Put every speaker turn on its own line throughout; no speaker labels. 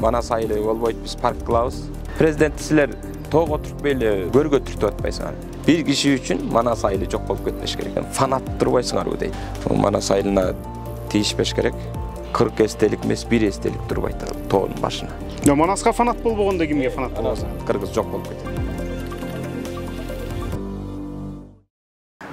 Manас айылы болбойт, биз парк кылабыз. Президент силер тоого отуруп эле көргө түртүп атпайсыңар. Bir kişi üçün Manас айылы жок болуп кетпеш керек. Фанат турбайсыңарбы дейт. Манас айылына тийишпеш керек. 40 эстелик эмес, 1 эстелик турбайт тоонун башына.
Манаска фанат болбогондо кимге фанат болосуң?
Кыргыз жок болуп кетет.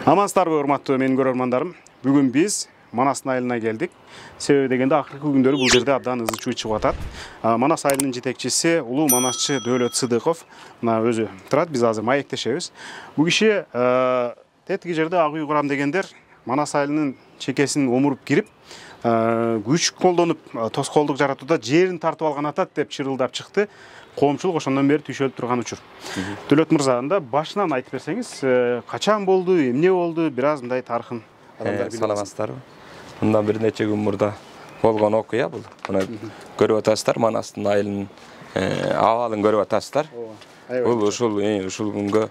Амансыздарбы, урматтуу менин көрөрмандарым. Бүгүн биз Манастын айылына келдик. Себеби дегенде акыркы күндөрү бул жерде абдан ызы чуу чыгып атат. Манас айылынын жетекчиси улуу манасчы Дөөлөт Сыдыков мына өзү турат. Биз азыр маектешебиз. Бул киши тетиги жерде ак үй курам дегендер Манас айылынын чекесин омуруп кирип, күч колдонуп тоскоолдук жаратууда жерин тартып алган атат деп чырылдап чыкты. Коомчулук ошондон бери түйшөлүп турган учур. Дөөлөт мырза, анда башынан айтып берсеңиз, качан болду, эмне болду, бир аз мындай тарыхын адамдар билет.
Саламатсыздарбы? Мындан бир нече күн мурда болгон окуя бул. Мына көрүп атасыздар, Манастын айылынын абалын көрүп атасыздар. Бул ушул күнгө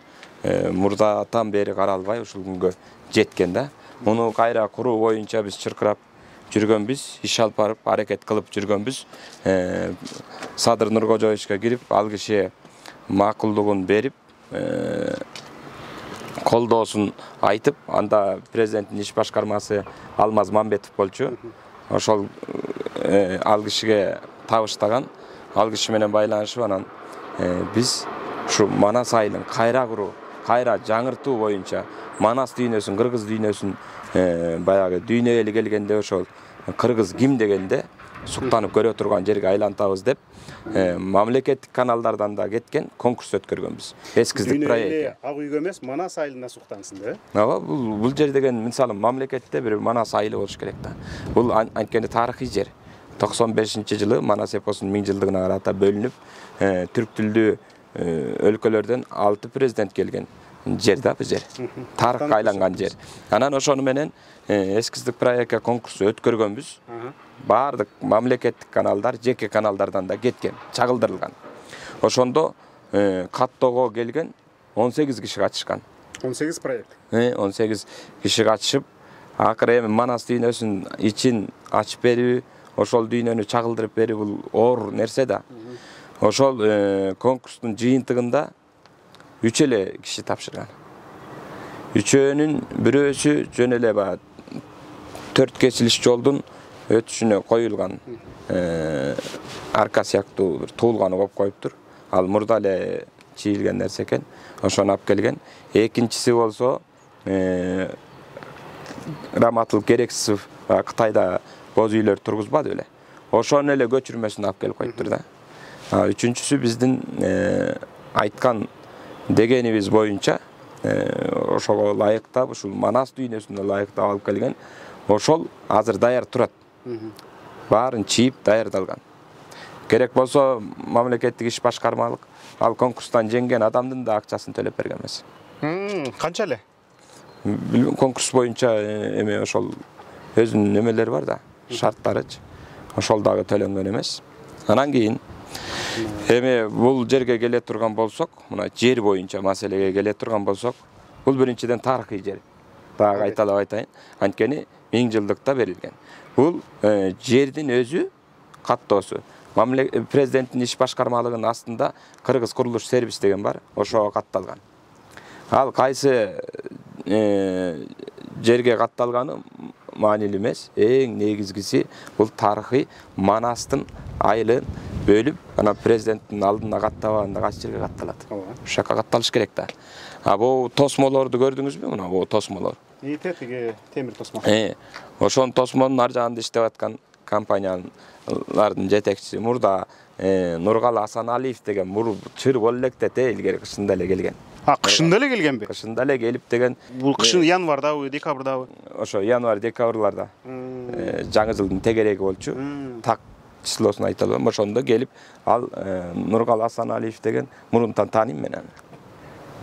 мурдатан бери каралбай ушул күнгө жеткен да. Муну кайра куруу боюнча биз чыркырап жүргөнбүз, иш алып барып, аракет кылып жүргөнбүз. Садыр Нуркожоевичке кирип, ал киши макулдугун берип, колдоосун айтып, анда президенттин иш башкармасы Алмаз Мамбетов болчу. Ошол ал кишиге табыштаган, ал киши менен байланышып, анан биз ушу Манас айылын кайра куруу, кайра жаңыртуу боюнча Манас дүйнөсүн, кыргыз дүйнөсүн баягы дүйнө эли келгенде ошол кыргыз ким дегенде суктанып көрө турган жерге айлантабыз деп мамлекеттик каналдардан да кеткен конкурс өткөргөнбүз. Эскиздик проект.
Ак үйгө эмес, Манас айылына суктансын да.
Ооба, бул жер деген мисалы мамлекетте бир Манас айылы болуш керек да. Бул анткени тарыхый жер. 95-жылы Манас эпосунун 1000 жылдыгына карата бөлүнүп, түрк тилдүү өлкөлөрдөн 6 президент келген жер да бул жер. Тарыхка айланган жер. Анан ошону менен эскиздик проектке конкурс өткөргөнбүз. Бардык мамлекеттик каналдар, жеке каналдардан да кеткен, чагылдырылган. Ошондо каттоого келген 18 киши катышкан.
18 проект.
18 киши катышып, акыры эми Манас дүйнөсүн ичин ачып берүү, ошол дүйнөнү чагылдырып берүү бул оор нерсе да. Ошол конкурстун жыйынтыгында 3 эле киши тапшырган. Үчөөнүн бирөөсү жөн эле 4 кесилиш жолдун өтүшүнө коюлган арка сыяктуу бир туулганы болуп коюптур. Ал мурда эле чийилген нерсе экен. Ошону алып келген. Экинчиси болсо Раматыл Керексизов Кытайда боз үйлөр тургузбады беле. Ошону эле көчүрмөсүн алып келип коюптур да. Үчүнчүсү биздин айткан дегенибиз боюнча ошого ылайыктап, ушул Манас дүйнөсүнө ылайыктап алып келген. Ошол азыр даяр турат. Баарын чийип даярдалган. Керек болсо мамлекеттик иш башкармалык ал конкурстан жеңген адамдын да акчасын төлөп берген эмес.
Канча эле?
Конкурс боюнча эме ошол өзүнүн эмелери бар да, шарттарычы. Ошол дагы төлөнгөн эмес. Анан кийин эми бул жерге келе турган болсок, мына жер боюнча маселеге келе турган болсок, бул биринчиден тарыхый жер. Дагы айталап айтайын, анткени 1000 жылдыкта берилген. Бул жердин өзү каттоосу. Президенттин иш башкармалыгынын астында Кыргыз курулуш сервис деген бар, ошого катталган. Ал кайсы жерге катталганы маанилүү эмес. Эң негизгиси бул тарыхый Манастын айылын бөлүп, анан президенттин алдына каттабаганда кайсы жерге катталат. Ошол жака катталыш керек да. Бул тосмолорду көрдүңүзбү? Мына бул тосмолор.
Тетиги темир тосмо.
Ошонун тосмонун ар жагында иштеп аткан компаниялардын жетекчиси мурда Нургал Асаналиев деген чыр боло электете илгери кышында эле келген.
Кышында эле келгенби?
Кышында эле келип деген.
Бул кышын январдабы, декабрдабы?
Ошо январь-декабрларда. Жаңы жылдын тегереги болчу. Так числосун айта албайм. Ошондо келип ал Нургал Асаналиев деген мурунтан тааныйм мен аны.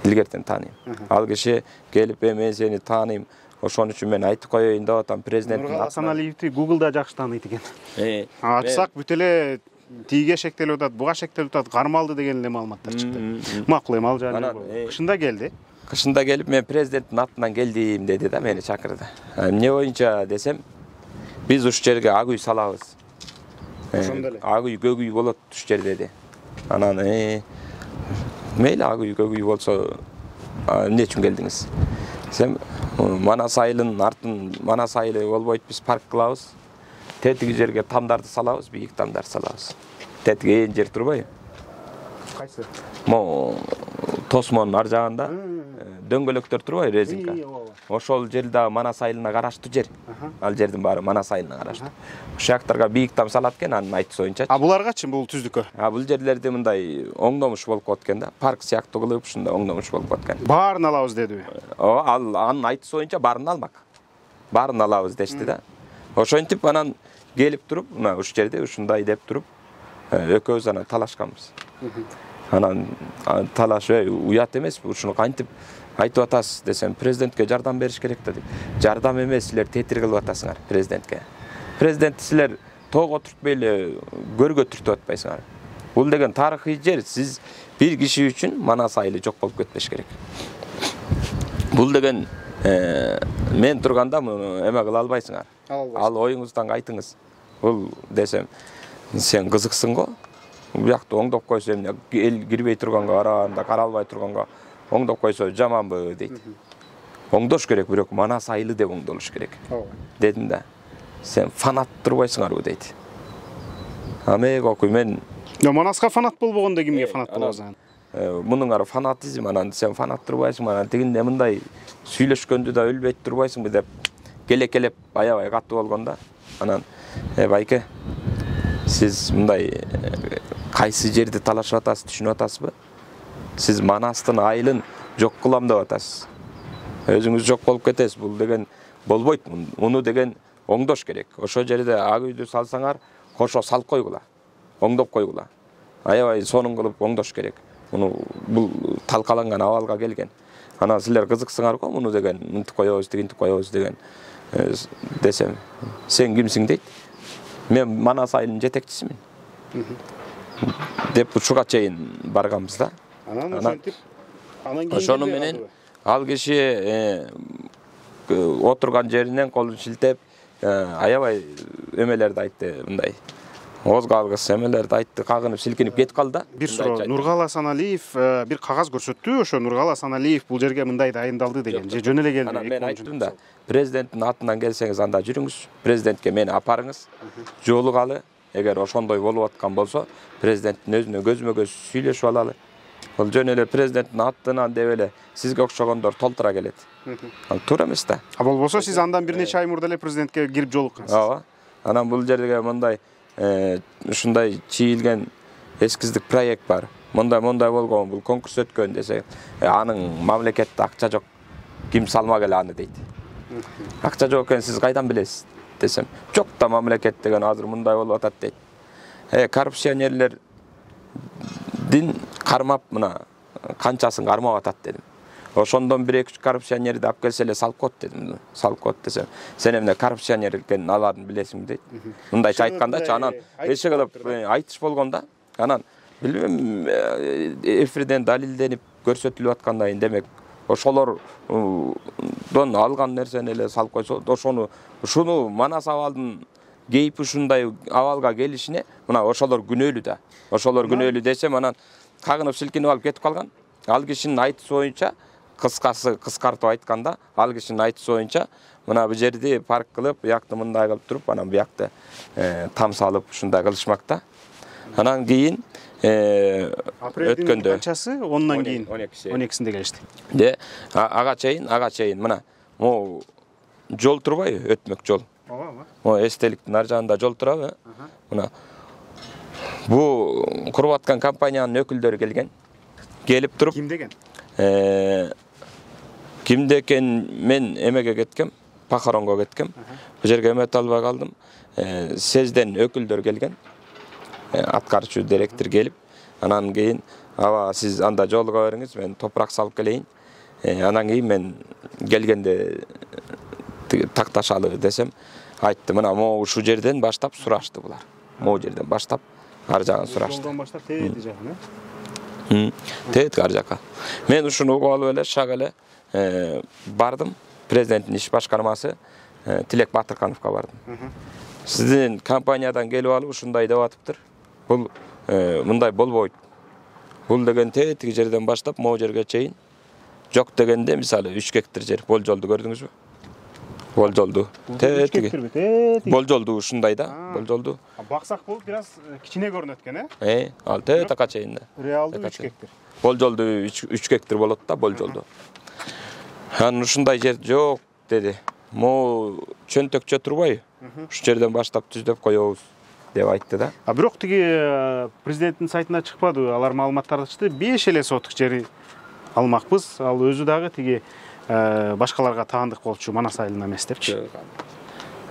Илгертен тааныйм. Ал киши келип мен сени тааныйм. Ошон үчүн мен айтып коеюн деп атам, президенттин
Нургал Асаналиевди Google'да жакшы тааныйт экен. Ачсак бүт эле тиге шектелип атат, буга шектелип атат, кармалды деген эле маалыматтар чыкты. Макул эми ал жагы. Кышында келди.
Кышында келип мен президенттин атынан келдим деди да, мени чакырды. Эмне боюнча десем, биз ушу жерге ак үй салабыз.
Ошондо эле.
Ак үй, көк үй болот туш жер dedi. Анан мейли ак үй, көк үй болсо эмне үчүн келдиңиz? Десем, Манас айылынын артын Манас айылы болбойт, биз парк кылабыз. Тетиги жерге тамдарды салабыз, бийик тамдар салабыз. Тетиги ээн жер турбайбы?
Кайсы?
Мо Тосмонун ар жагында дөңгөлөктөр турбайбы, резинка. Ошол жер да Манас айылына караштуу жер. Ал жердин баары Манас айылына караштуу. Ошол жактарга бийик там салат экен, анын айтысы боюнча.
Буларгачы бул түздүккө?
Бул жерлерде мындай оңдомуш болуп кеткен да. Парк сыяктуу кылып ушундай оңдомуш болуп кеткен.
Баарын алабыз дедиби?
Ал анын айтысы боюнча баарын алмак. Баарын алабыз дешти да. Ошентип анан келип туруп, мына уш жерде ушундай деп туруп, экөөбүз анан талашканбыз. Анан талаш уят эмеспи, ушуну кантип айтып атасыз десем, президентке жардам бериш керек деди. Жардам эмес, силер тетир кылып атасыңар президентке. Президент силер тоого түртпөй эле көргө түртүп атпайсыңар. Бул деген тарыхый жер, сиз бир киши үчүн Манас айылы жок болуп кетпеш керек. Бул деген мен турганда эме кыла албайсыңар. Ал оюңуздан кайтыңыз. Бул десем, сен кызыксың го? Бул жакты оңдоп койсо эмне эл кирбей турганга, аранда каралбай турганга оңдоп койсо жаманбы дейт. Оңдош керек, бирок Манас айылы деп оңдолуш керек. Дедим да. Сен фанат турбайсыңарбы дейт. Амек окуй мен.
Манаска фанат болбогондо кимге фанат болосуң?
Мунун ары фанатизм, анан сен фанат турбайсың, анан тигинде мындай сүйлөшкөндү да өлбөйт турбайсыңбы деп келек-келеп аябай катуу болгондо. Анан байке, сиз мындай кайсы жерди талашып атасыз, түшүнүп атасызбы? Сиз Манастын айылын жок кылам деп атасыз. Өзүңүз жок болуп кетесиз. Бул деген болбойт. Муну деген оңдош керек. Ошо жерде ак үйдү салсаңар, кошо салып койгула. Оңдоп койгула. Аябай сонун кылып оңдош керек. Бул талкаланган абалга келген. Анан силер кызыксыңар го, муну деген мынтип коебуз, тигинтип коебуз деген десем, сен кимсиң дейт. Мен Манас айылынын жетекчисимин. Деп ушуга чейин барганбыз да.
Анан ошентип,
ошону менен ал киши отурган жеринен колун шилтеп, аябай эмелерди айтты, мындай. Оз калгыс эмелерди айтты, кагынып, силкинип кетип калды да.
Бир суроо, Нургал Асаналиев бир кагаз көрсөттү, ошо Нургал Асаналиев бул жерге мындай дайындалды деген. Же жөн эле келди.
Анан мен айттым да, президенттин атынан келсеңиз анда жүрүңүз, президентке мени апарыңыз, жолугалы. Эгер ошондой болуп аткан болсо, президенттин өзүнө көзмө-көз сүйлөшүп алалы. Бул жөн эле президенттин атынан деп эле сизге окшогондор толтура келет. Ал туура эмес да.
Болбосо сиз андан бир нече ай мурда эле президентке кирип жолуккансыз.
Анан бул жерге мындай ушундай чийилген эскиздик проект бар. Мондай болгон, бул конкурс өткөн десе, анын мамлекетте акча жок. Ким салмак эле аны дейт. Акча жок экен, сиз кайдан билесиз десем, жок да мамлекет деген азыр мындай болуп атат дейт. Коррупционерлердин кармап мына канчасын кармап атат дедим. Ошондон 1-2 коррупционерди алып келсе эле салып коет дедим. Салып коет десем, сен эмне коррупционер экенин алардын билесиңби дейт. Мындайча айткандачы, анан эши кылып айтыш болгондо, анан билбейм, эфирден далилденип көрсөтүлүп аткандай, демек ошолордон алган нерсени эле салып койсо, ушуну Манас абалдын кейип ушундай абалга келишине мына ошолор күнөөлүү да. Ошолор күнөөлүү десем, анан кагынып силкинип алып кетип калган. Ал кишинин айтысы боюнча, кыскартып айтканда, ал кишинин айтысы боюнча, мына бул жерди парк кылып, буякты мындай кылып туруп, анан буякты там салып ушундай кылышмак да. Анан кийин өткөндө
канчасы 10-нан кийин 12-синде келишти.
Ага чейин мына могу жол турбайбы, өтмөк жол. Эстеликтин ар жагында жол турабы? Мына бу куруп аткан компаниянын өкүлдөрү келген. Келип туруп.
Ким деген?
Кимде экен, мен эмеге кеткем, Пахаронго кеткем. Бу жерге эмете албай калдым. Сезден өкүлдөр келген. Аткарчу директор келип, анан кийин аба сиз анда жолуга бериңиз, мен топурак салып келейин. Анан кийин мен келгенде такташалы десем, айтты, мына могу ушу жерден баштап сурашты булар. Могу жерден баштап ар жагын сурашты.
Жолдон баштап тээти жагын,
Тээт ар жака. Мен ушуну угуп алып эле шак эле бардым. Президенттин иш башкармасы Тилек Батыркановго бардым. Sizin kampanиядан келип алып ушундай деп атыптыр. Бул мындай болбойт. Бул деген тетиги жерден баштап могу жерге чейин жок дегенде мисалы 3 гектар жер болжолду көрдүңүзбү? Болжолду. Тетиги. Болжолду ушундай да, болжолду.
Баксак бул бираз кичине көрүнөт экен, э?
Ал тетига чейин.
Реалдуу 3 гектар.
Болжолду 3 гектар болот да, болжолду. Анан ушундай жер жок деди. Могу чөнтөкчө турбайбы? Ушу жерден баштап түздөп коебуз деп айтты да.
Бирок тиги президенттин сайтына чыкпады, алар маалыматтарды ачты. 5 эле сотук жери алмакпыз. Ал өзү дагы тиги башкаларга таандык болчу Манас айылына эмес депчи.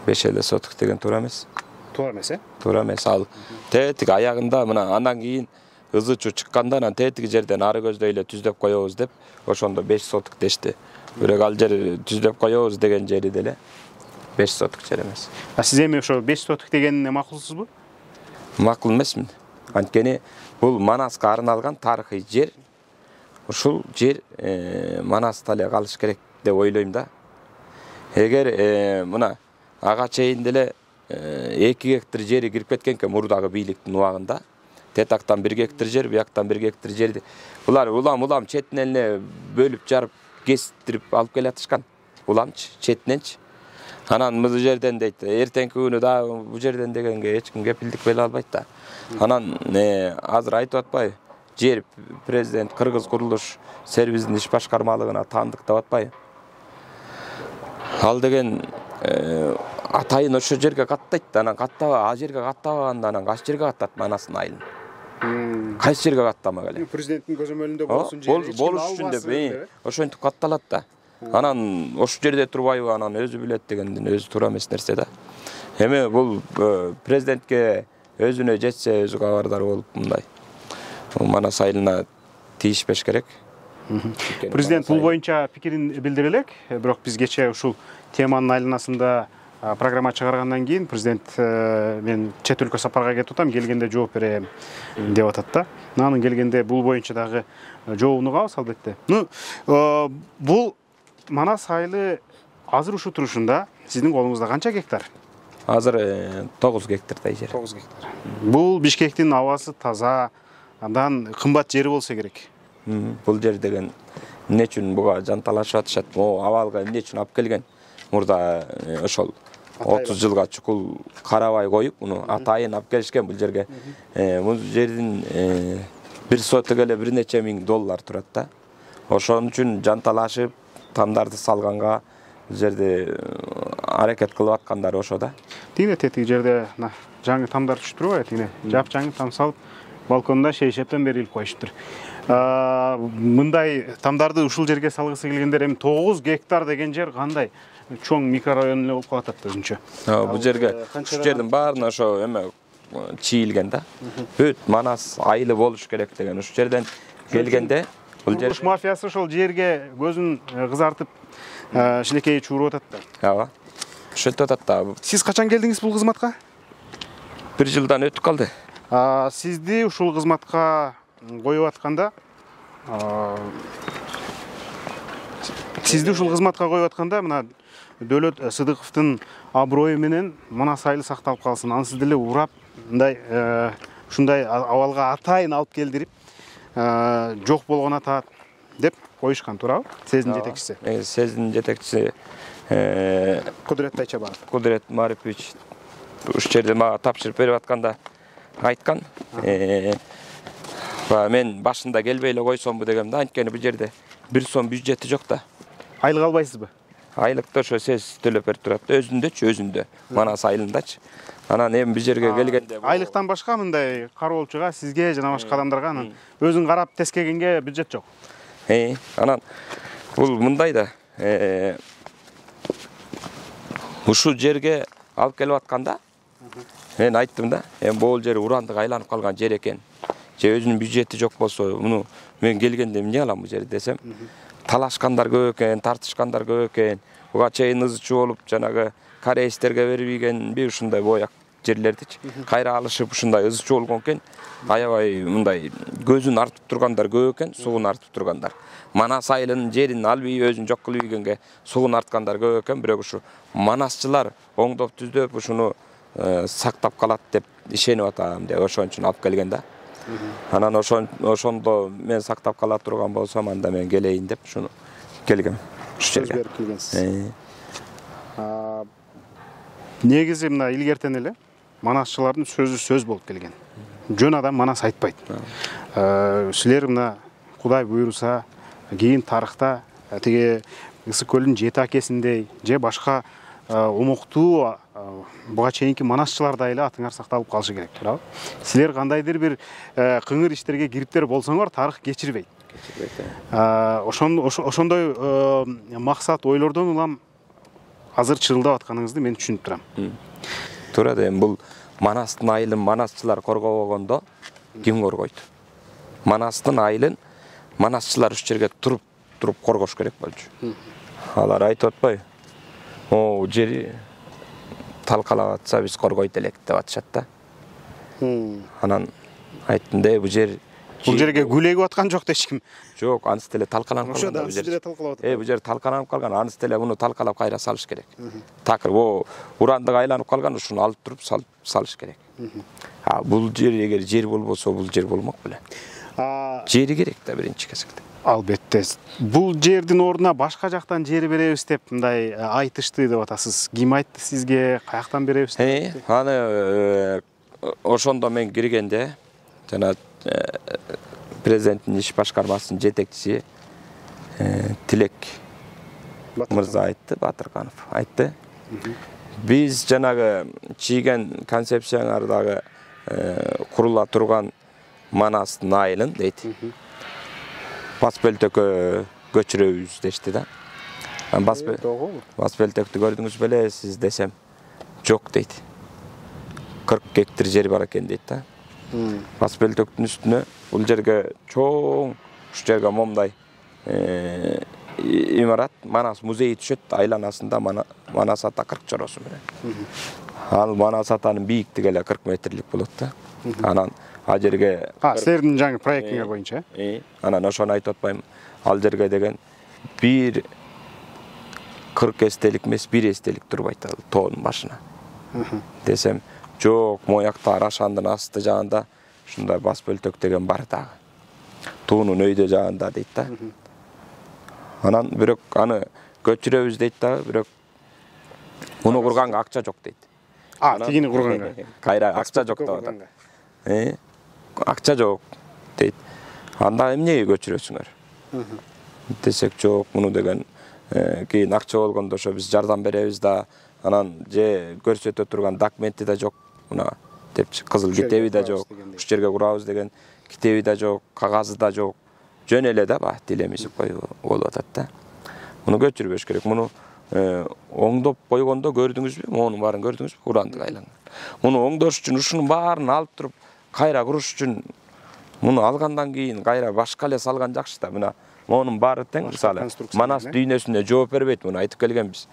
5 эле сотук деген туура эмес.
Туура эмес, э?
Туура эмес. Ал тетиги аягында мына андан кийин ызы чуу чыкканда анан тетиги жерден ары көздөй эле түздөп коебуз деп, ошондо 5 сотук дешти. Бирок ал жер түздөп коебуз деген жери деле 5 сотук жер эмес.
Сиз эми ошо 5 сотук дегенине макулсузбу?
Макул эмесмин. Анткени бул Манаска арналган тарыхый жер. Ушул жер Манаста эле калыш керек деп ойлойм да. Эгер мына ага чейин деле 2 гектар жери кирип кеткен экен мурдагы бийликтин убагында. Тетактан 1 гектар жер, бияктан 1 гектар жерди. Булар улам четинен эле бөлүп жарып кестирип алып келатышкан. Уламчы, четиненчи. Анан бул жерден дейт, эртеңки күнү да бул жерден дегенге эч ким кепилдик бере албайт да. Анан азыр айтып атпайбы? Жер президент Кыргыз курулуш сервисинин иш башкармалыгына таандык деп атпайбы? Ал деген атайын ошо жерге каттайт да, анан каттаба, а жерге каттабаганда анан кайсы жерге каттат Манастын айылын? Кайсы жерге каттамак эле?
Президенттин көзөмөлүндө болсун жери.
Болуш үчүн деп, ошентип катталат да. Анан ошол жерде турбайбы, анан өзү билет дегендин өзү туура эмес нерсе да. Эми бул президентке өзүнө жетсе, өзү кабардар болуп мындай Манас айылына тийишпеш керек.
Президент бул боюнча пикирин билдире элек, бирок биз кечээ ушул теманын айланасында программа чыгаргандан кийин президент мен чет өлкө сапарга кетип атам, келгенде жооп берем деп атат да. Анын келгенде бул боюнча дагы жообун угабыз албетте. Бул Манас айылы азыр ушул турушунда сиздин колуңузда канча гектар?
Азыр 9 гектардай жер.
9 гектар. Бул Бишкектин абасы таза, андан кымбат жери болсо керек.
Бул жер деген эмне үчүн буга жанталашып атышат? Могу абалга эмне үчүн алып келген? Мурда ошол 30 жылга чукул карабай коюп, муну атайын алып келишкен бул жерге. Бул жердин 1 сотук эле $1 нече миң турат да. Ошон үчүн жанталашып тамдарды салганга бул жерде аракет кылып аткандар ошо да.
Тигине тетиги жерде жаңы тамдар түшүп турбайбы? Тигине жапжаңы там салып балконда шейшептен бери илип коюштур. Мындай тамдарды ушул жерге салгысы келгендер эми 9 гектар деген жер кандай чоң микрорайон эле болуп калат өзүнчө.
Бул жерге ушул жердин баарына ошо эме чийилген да. Бүт Манас айылы болуш керек деген ушул жерден келгенде бул жер
мафиясы ошол жерге көзүн кызартып шилекей чууруп атат да.
Ооба. Ошентип атат да.
Сиз качан келдиңиз бул кызматка?
1 жылдан өтүп калды.
Сизди ушул кызматка коюп атканда мына Дөөлөт Сыдыковдун аброю менен Манас айылы сакталып калсын. Аны сиз деле урап мындай ушундай абалга атайын алып келдирип жок болгон атат деп коюшкан, туурабы? Сездин жетекчиси.
Сездин жетекчиси
Кудурет Тайчабаев.
Кудурет Марипович ушул жерде мага тапшырып берип атканда айткан. Мен башында келбей эле койсомбу дегем да, анткени бул жерде 1 сом бюджети жок да.
Айлык албайсызбы?
Айлыкты ошо сез төлөп берип турат. Өзүндө Манас айылындачы. Анан эми бул жерге келгенде
айлыктан башка мындай кароолчуга, сизге жана башка адамдарга анан өзүн карап тескегенге бюджет жок.
Анан бул мындай да. Ушул жерге алып келип атканда мен айттым да, эми бул жер урандык айланып калган жер экен. Же өзүнүн бюджети жок болсо, муну мен келгенде эмне кылам бул жерди десем, талашкандар көп экен, тартышкандар көп экен. Буга чейин ызычуу болуп, жанагы корейстерге бербегенби ушундай бояк жерлердичи. Кайра алышып ушундай ызычуу болгон экен. Аябай мындай көзүн артып тургандар көп экен, суун артып тургандар. Манас айылынын жерин албай өзүн жок кылып ийгенге суун арткандар көп экен, бирок ушу манасчылар оңдоп түздөп ушуну сактап калат деп ишенип атам деп ошон үчүн алып келген да. Анан ошондо мен сактап кала турган болсом анда мен келейин деп ушуну келгем.
Сөз берип келгенсиз. Негизи мына илгертен эле манасчылардын сөзү сөз болуп келген. Жөн адам манас айтпайт. Силер мына Кудай буйруса кийин тарыхта тиги Ысык көлдүн 7 акесиндей же башка умуктуу буга чейинки манасчыларда эле атыңар сакталып калышы керек, туурабы? Силер кандайдыр бир кыңыр иштерге кириптер болсоңор, тарых кечирбейт. Ошондой максат ойлордон улам азыр чырылдап атканыңызды мен түшүнүп турам.
Туура да, бул Манастын айылын манасчылар коргобогондо ким коргойт? Манастын айылын манасчылар үч жерге туруп коргош керек болчу. Алар айтып атпайбы? О, жери талкалап атса биз коргойт элек деп атышат да. Анан айттым да, бул жерге
гүлегип аткан жок эч ким.
Жок, анысы деле талкаланып калган. Бул жер талкаланып калган, анысы деле муну талкалап кайра салыш керек. Такыр урандык айланып калган, ушуну алып туруп салыш керек. Бул жер эгер жер болбосо, бул жер болмок беле. Жери керек да биринчи кезекте.
Албетте. Бул жердин ордуна башка жактан жер беребиз деп мындай айтышты деп атасыз. Ким айтты сизге? Каяктан беребиз деп?
Аны ошондо мен киргенде жана президенттин иш башкармасынын жетекчиси Тилек мырза айтты, Батырканов айтты. Биз жанагы чийген концепцияңардагы курула турган Манастын айылын дейт. Бас бөлтөккө көчүрөбүз дешти да. Бас бөлтөктү көрдүңүз беле сиз десем, жок дейт. 40 гектар жер бар экен дейт да. Бас бөлтөктүн үстүнө бул жерге чоң, ушу жерге момдай имарат, Манас музейи түшөт, айланасында Манас ата 40 чоросу менен. Ал Манас атанын бийиктиги эле 40 метрлик болот да. Анан ал жерге
силердин жаңы проектиңер боюнча?
Анан ошону айтып атпайм. Ал жерге деген бир 40 эстелик эмес, бир эстелик турбайт ал тоонун башына. Десем, жок, моякта Арашандын асты жагында ушундай бас бөлтөк деген бар дагы. Туунун өйдө жагында дейт да. Анан бирок аны көчүрөбүз дейт да, бирок муну курганга акча жок дейт.
Тигини курганга.
Кайра акча жок деп атат. Акча жок дейт. Анда эмнеге көчүрөсүңөр? Десек жок, муну деген кийин акча болгондо ошо биз жардам беребиз да, анан же көрсөтө турган документи да жок, мына депчи, кызыл китеби да жок, уш жерге курабыз деген китеби да жок, кагазы да жок. Жөн эле да ба, тилемизип коюп болуп атат да. Муну көчүрбөш керек. Муну оңдоп койгондо көрдүңүзбү? Мунун баарын көрдүңүзбү? Урандык айланган. Муну оңдош үчүн ушунун баарын алып туруп кайра куруш үчүн муну алгандан кийин кайра башка эле салган жакшы да. Мына мунун баары тең, мисалы Манас дүйнөсүнө жооп бербейт, муну айтып келгенбиз.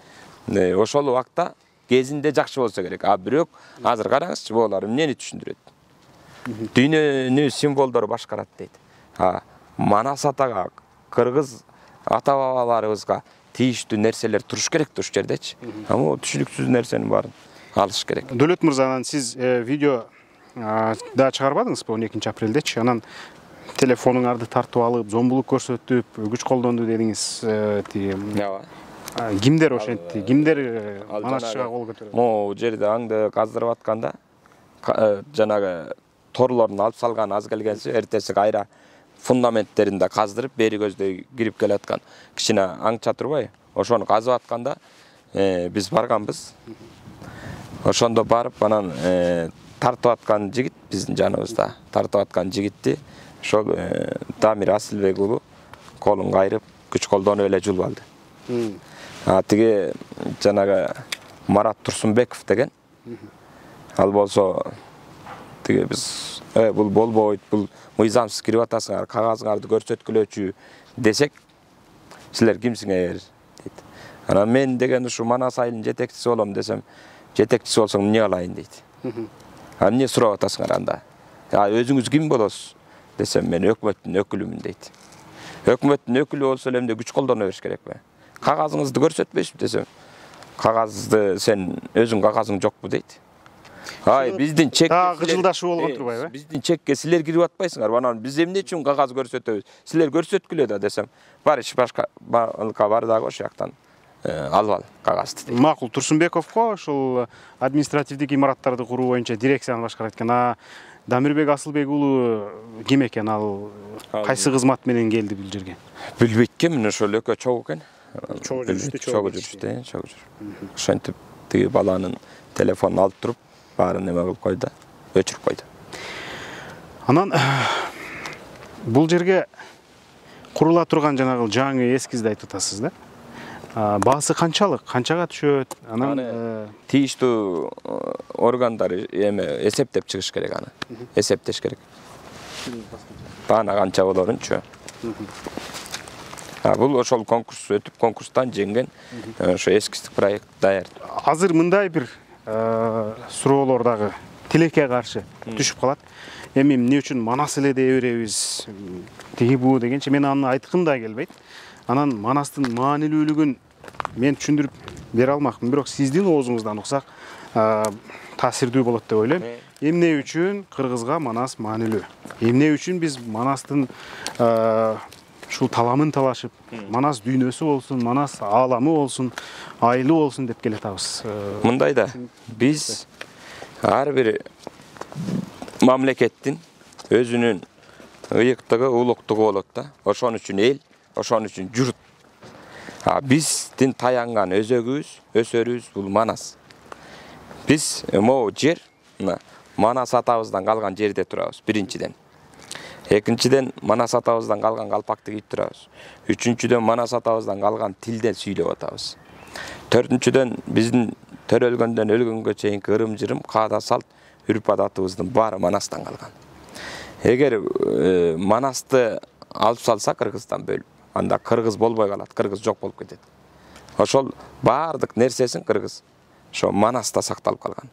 Ошол убакта кезинде жакшы болсо керек. Бирок азыр караңызчы, булар эмнени түшүндүрөт? Дүйнөнү символдор башкарат дейт. Манас атага, кыргыз ата-бабаларыбызга тийиштүү нерселер туруш керек туруш жердечи. Ама түшүнүксүз нерсенин баарын алыш керек.
Дөлөт мырза, анан сиз видео да чыгарбадыңызбы 12 апрелдечи? Анан телефонуңарды тартып алып, зомбулук көрсөтүп, күч колдонду дедиңиз. Кимдер ошентти? Кимдер манасчыга кол көтөрөт?
Могу жерде аңды каздырып атканда жанагы торлорун алып салган аз келгенси, эртеси кайра фундаменттеринде каздырып, бери көздөй кирип келаткан кичине аңча турбайбы? Ошону казып атканда биз барганбыз. Ошондо барып, анан тартып аткан жигит биздин жаныбызда. Тартып аткан жигитти ошол Дамир Асылбек уулу колун кайрып, күч колдонуп эле жулуп алды. Тиги жанагы Марат Турсунбеков деген. Ал болсо тиги биз бул болбойт, бул мыйзамсыз кирип атасыңар, кагазыңарды көрсөткүлөчү десек, силер кимсиңер дейт. Анан мен деген ушу Манас айылынын жетекчиси болом десем, жетекчиси болсоң эмне кылайын дейт. Эмне сурап атасыңар анда? Өзүңүз ким болосуз десем, мен өкмөттүн өкүлүмүн дейт. Өкмөттүн өкүлү болсо эле эмне күч колдоно бериш керекпи? Кагазыңызды көрсөтпөйсүзбү десем, кагазды сен өзүң кагазың жокпу дейт. Ай, биздин чекке
Дагы жылдашуу болгон турбайбы?
Биздин чекке силер кирип атпайсыңар. Анан биз эмне үчүн кагаз көрсөтөбүз? Силер көрсөткүлө да десем, бар иш башка бар дагы ошол жактан алып ал кагазды дейт.
Макул Турсунбековго ушул административдик имараттарды куруу боюнча дирекцияны башкарат экен. Дамирбек Асылбек уулу ким экен, ал кайсы кызмат менен келди бул жерге?
Билбейт экенмин, ошол экөө чогуу экен.
Чогуу жүрүштү.
Ошентип тиги баланын телефонун алып туруп, баарын неме кылып койду, өчүрүп койду.
Анан бул жерге курула турган жанагы жаңы эскизди айтып атасыз да? Баасы канчалык, канчага түшөт? Анан
тийиштүү органдар эме эсептеп чыгыш керек аны. Эсептеш керек. Баана канча болорунчу. Бул ошол конкурс өтүп, конкурстан жеңген ошо эскиздик проект даяр.
Азыр мындай бир суроолор дагы тилекке каршы түшүп калат. Эми эмне үчүн Манас эле дей беребиз? Тиги бу дегенче мен аны айткым да келбейт. Анан Манастын маанилүүлүгүн мен түшүндүрүп бере алмакмын, бирок сиздин оозуңуздан уксак таасирдүү болот деп ойлойм. Эмне үчүн кыргызга Манас маанилүү? Эмне үчүн биз Манастын ушул таламын талашып, Манас дүйнөсү болсун, Манас ааламы болсун, айылы болсун деп келатабыз.
Мындай да, биз ар бир мамлекеттин өзүнүн ыйыктыгы, улуктугу болот да. Ошон үчүн эл, ошон үчүн журт. Биздин таянган өзөгүбүз, өсөрүбүз бул Манас. Биз могу жер Манас атабыздан калган жерде турабыз, биринчиден. Экинчиден, Манас атабыздан калган калпакты кийип турабыз. Үчүнчүдөн, Манас атабыздан калган тилден сүйлөп атабыз. Төртүнчүдөн, биздин төрөлгөндөн өлгөнгө чейинки ырым-жырым, каада салт, үрп адатыбыздын баары Манастан калган. Эгер Манасты алып салса Кыргыздан бөлүп, анда кыргыз болбой калат, кыргыз жок болуп кетет. Ошол баардык нерсесин кыргыз ошо Манаста сакталып калган.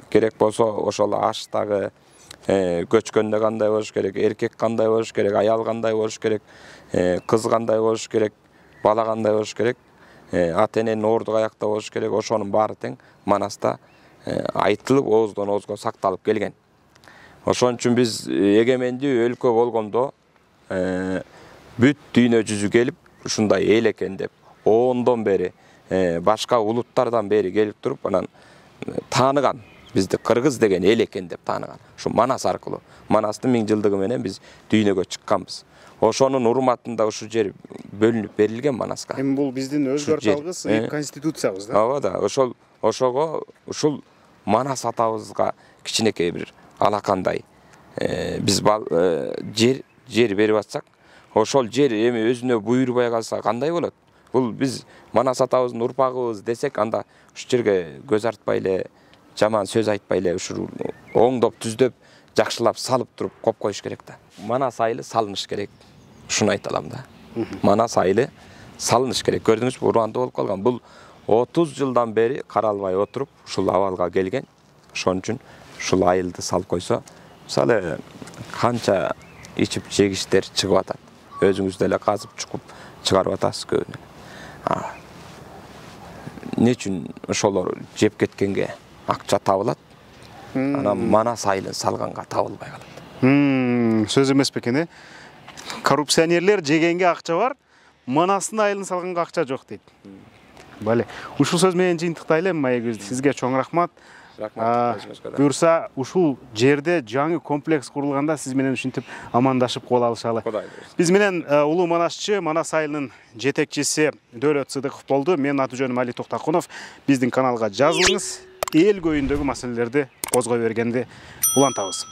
Керек болсо ошол аштагы көчкөндө кандай болуш керек, эркек кандай болуш керек, аял кандай болуш керек, кыз кандай болуш керек, бала кандай болуш керек, ата-эненин ордук аякта болуш керек, ошонун баары тең Манаста айтылып, ооздон оозго сакталып келген. Ошон үчүн биз эгемендүү өлкө болгондо бүт дүйнө жүзү келип, ушундай эл экен деп, оондон бери, башка улуттардан бери келип туруп, анан тааныган, бизди кыргыз деген эл экен деп тааныган. Ушу Манас аркылуу. Манастын 1000 жылдыгы менен биз дүйнөгө чыкканбыз. Ошонун урматында ушул жер бөлүнүп берилген Манаска.
Эми бул биздин өзгөрүп алгыс конституциябыз да.
Ооба да, ошого ушул Манас атабызга кичинекей бир алакандай биз жер берип атсак, ошол жер эми өзүнө буйрубай калса кандай болот? Бул биз Манас атабыздын урпагыбыз десек, анда ушул жерге көз артпай эле, жаман сөз айтпай эле, ушул оңдоп, түздөп, жакшылап салып туруп коп коюш керек да. Манас айылы салыныш керек. Ушуну айта алам да. Манас айылы салыныш керек. Көрдүңүзбү, урандуу болуп калган. Бул 30 жылдан бери каралбай отуруп, ушул абалга келген. Ошон үчүн ушул айылды салып койсо, мисалы канча ичип жегиштер чыгып атат. Өзүңүз деле казып чукуп чыгарып атасыз көбүнө. Эмне үчүн ошолор жеп кеткенге акча табылат, анан Манас айылын салганга табылбай калат.
Сөз эмес бекен, коррупционерлер жегенге акча бар, Манастын айылын салганга акча жок дейт. Бале, ушул сөз менен жыйынтыктайлы, Маегөз, сизге чоң рахмат. Буюрса, ушул жерде жаңы комплекс курулганда сиз менен ушинтип амандашып кол алышалы. Биз менен улуу манасчы, Манас айылынын жетекчиси Дөөлөт Сыдыков болду. Мен аты-жөнүм Али Токтакунов. Биздин каналга жазылыңыз. Эл көйүндөгү маселелерди козгой бергенди улантабыз.